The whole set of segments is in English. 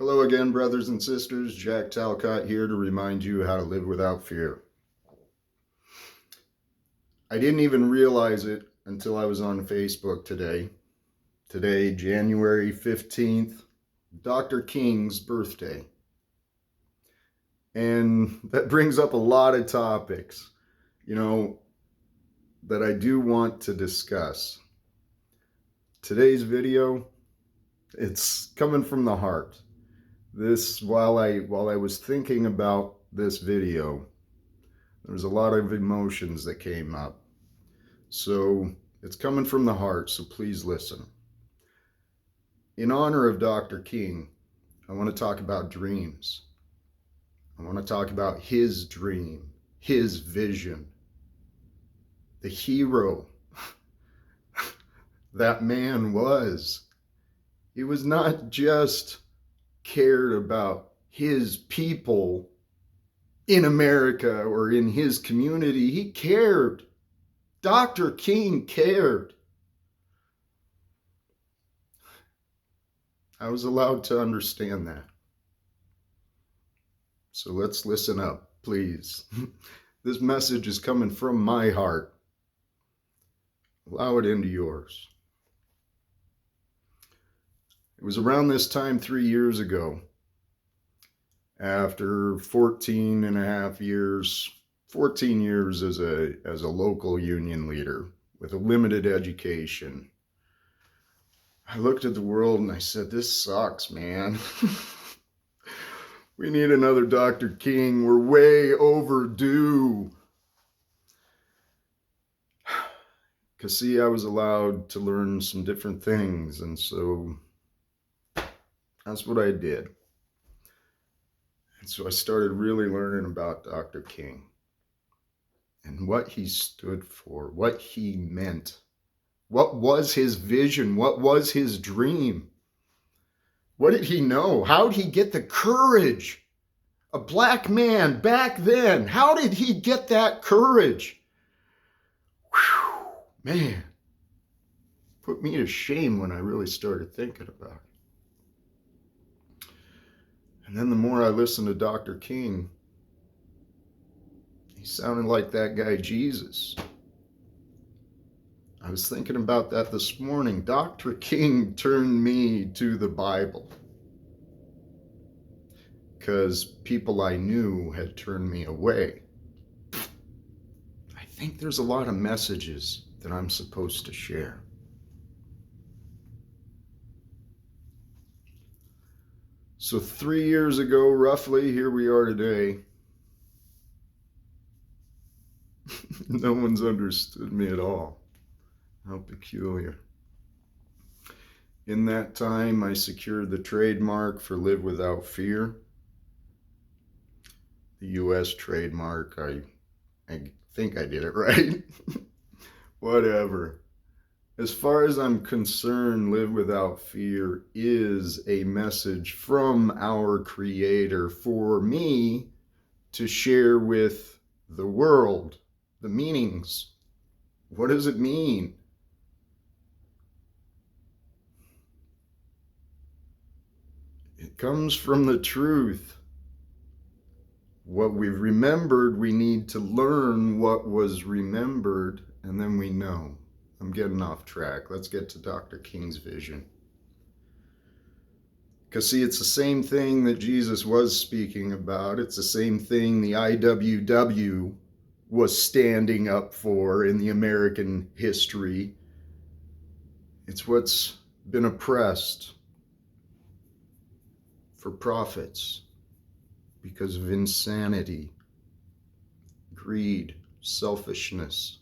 Hello again, brothers and sisters. Jack Talcott here to remind you how to live without fear. I didn't even realize it until I was on Facebook today. Today, January 15th, Dr. King's birthday. And that brings up a lot of topics, that I do want to discuss. Today's video, it's coming from the heart. While I was thinking about this video, there was a lot of emotions that came up. So it's coming from the heart, so please listen. In honor of Dr. King, I want to talk about dreams. I want to talk about his dream, his vision, the hero that man was. He was not just cared about his people in America or in his community. He cared. Dr. King cared. I was allowed to understand that. So let's listen up, please. This message is coming from my heart. Allow it into yours. It was around this time 3 years ago, after 14 and a half years, 14 years as a local union leader with a limited education. I looked at the world and I said, this sucks, man. We need another Dr. King. We're way overdue. Because see, I was allowed to learn some different things, and so that's what I did. And so I started really learning about Dr. King and what he stood for, what he meant. What was his vision? What was his dream? What did he know? How did he get the courage? A black man back then, how did he get that courage? Whew, man, put me to shame when I really started thinking about it. And then the more I listened to Dr. King, he sounded like that guy Jesus. I was thinking about that this morning. Dr. King turned me to the Bible because people I knew had turned me away. I think there's a lot of messages that I'm supposed to share. So 3 years ago, roughly, here we are today. No one's understood me at all. How peculiar. In that time, I secured the trademark for Live Without Fear. The U.S. trademark, I think I did it right. Whatever. As far as I'm concerned, Live Without Fear is a message from our Creator for me to share with the world. The meanings. What does it mean? It comes from the truth. What we've remembered, we need to learn what was remembered, and then we know. I'm getting off track. Let's get to Dr. King's vision. Because see, it's the same thing that Jesus was speaking about. It's the same thing the IWW was standing up for in the American history. It's what's been oppressed for profits because of insanity, greed, selfishness,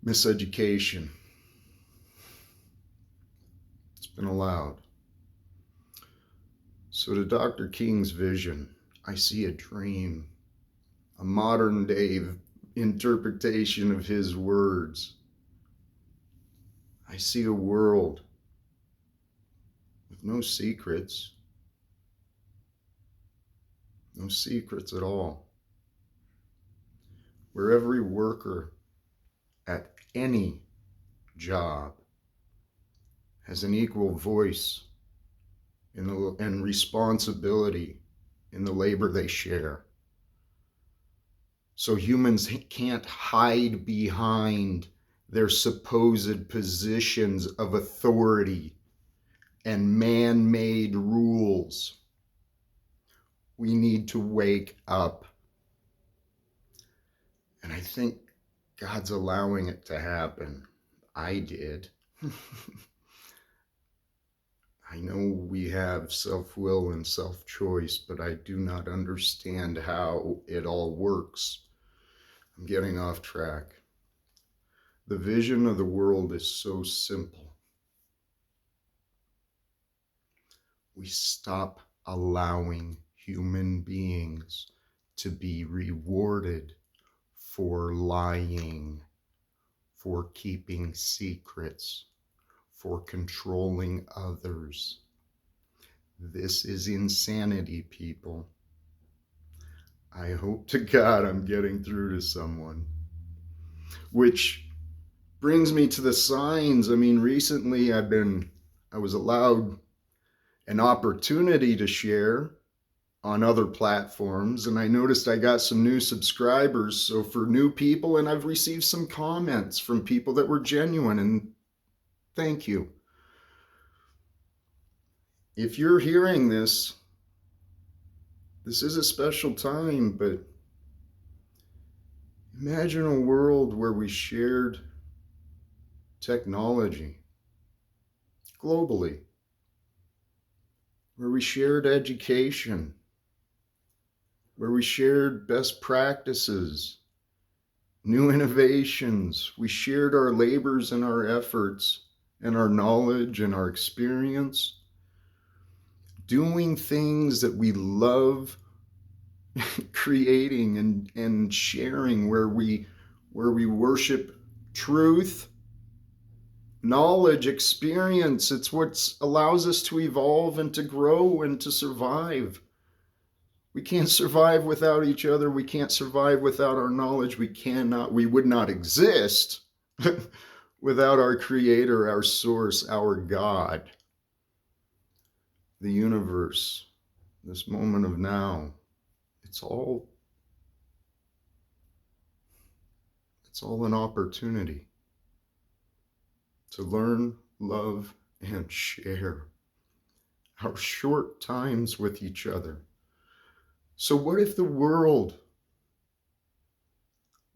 miseducation. It's been allowed. So to Dr. King's vision, I see a dream, a modern day interpretation of his words. I see a world with no secrets at all, where every worker at any job has an equal voice and responsibility in the labor they share. So humans can't hide behind their supposed positions of authority and man-made rules. We need to wake up. And I think God's allowing it to happen. I did. I know we have self-will and self-choice, but I do not understand how it all works. I'm getting off track. The vision of the world is so simple. We stop allowing human beings to be rewarded for lying, for keeping secrets, for controlling others. This is insanity, people. I hope to God I'm getting through to someone. Which brings me to the signs. I mean, recently I was allowed an opportunity to share on other platforms, and I noticed I got some new subscribers. So for new people, and I've received some comments from people that were genuine, and thank you. If you're hearing this, this is a special time, but imagine a world where we shared technology globally, where we shared education, where we shared best practices, new innovations. We shared our labors and our efforts and our knowledge and our experience, doing things that we love creating and sharing, where we worship truth, knowledge, experience. It's what allows us to evolve and to grow and to survive. We can't survive without each other. We can't survive without our knowledge. We would not exist without our creator, our source, our God, the universe, this moment of now. It's all an opportunity to learn, love, and share our short times with each other. So what if the world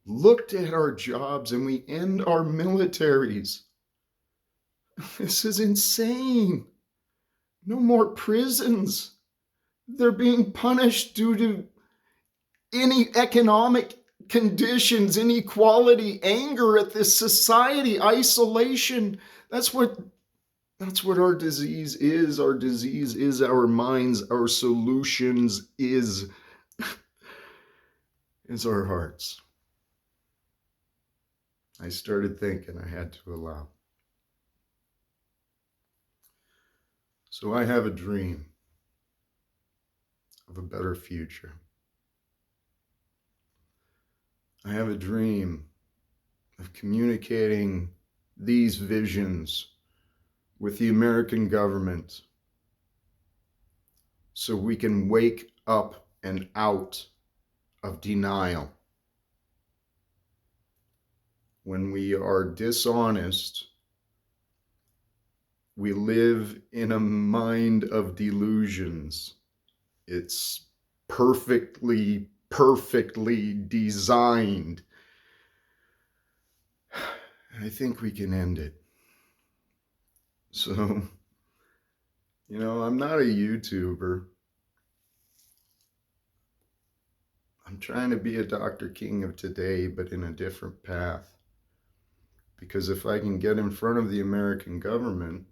looked at our jobs and we end our militaries? This is insane. No more prisons. They're being punished due to any economic conditions, inequality, anger at this society, isolation. That's what our disease is. Our disease is our minds. Our solutions is our hearts. I started thinking I had to allow. So I have a dream of a better future. I have a dream of communicating these visions with the American government so we can wake up and out of denial. When we are dishonest, we live in a mind of delusions. It's perfectly designed. I think we can end it. So, I'm not a YouTuber. I'm trying to be a Dr. King of today, but in a different path. Because if I can get in front of the American government,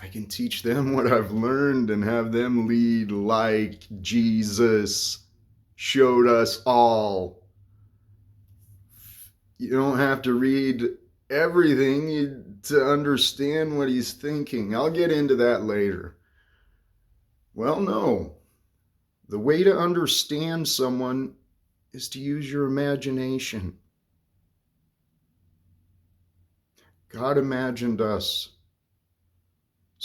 I can teach them what I've learned and have them lead like Jesus showed us all. You don't have to read everything to understand what he's thinking. I'll get into that later. Well, no. The way to understand someone is to use your imagination. God imagined us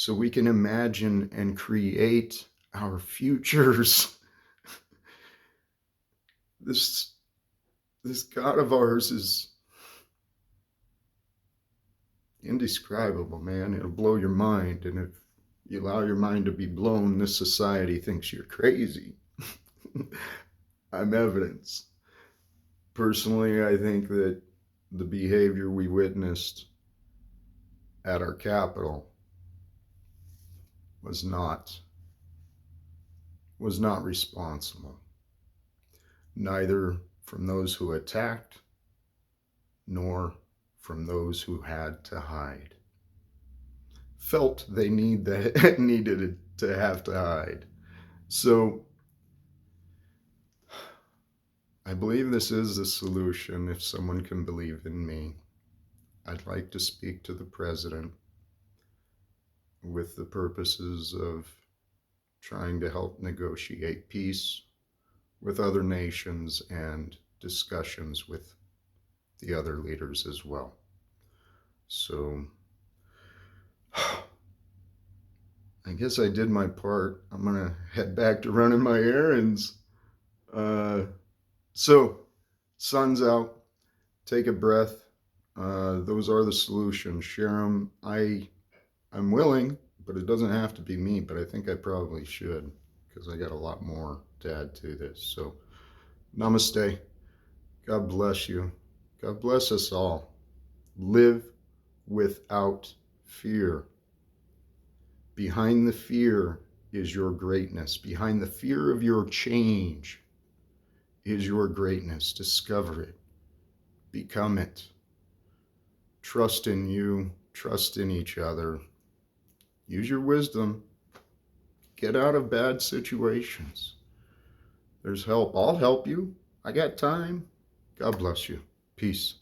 so we can imagine and create our futures. This this God of ours is indescribable, man. It'll blow your mind, and if you allow your mind to be blown, this society thinks you're crazy. I'm evidence. Personally, I think that the behavior we witnessed at our Capitol was not responsible, neither from those who attacked nor from those who had to hide. Felt they needed to have to hide. So I believe this is the solution. If someone can believe in me, I'd like to speak to the president with the purposes of trying to help negotiate peace with other nations and discussions with the other leaders as well. So I guess I did my part. I'm gonna head back to running my errands. So sun's out. Take a breath. Those are the solutions. Share them. I'm willing, but it doesn't have to be me. But I think I probably should, because I got a lot more to add to this. So namaste. God bless you. God bless us all. Live without fear. Behind the fear is your greatness. Behind the fear of your change is your greatness. Discover it. Become it. Trust in you. Trust in each other. Use your wisdom. Get out of bad situations. There's help. I'll help you. I got time. God bless you. Peace.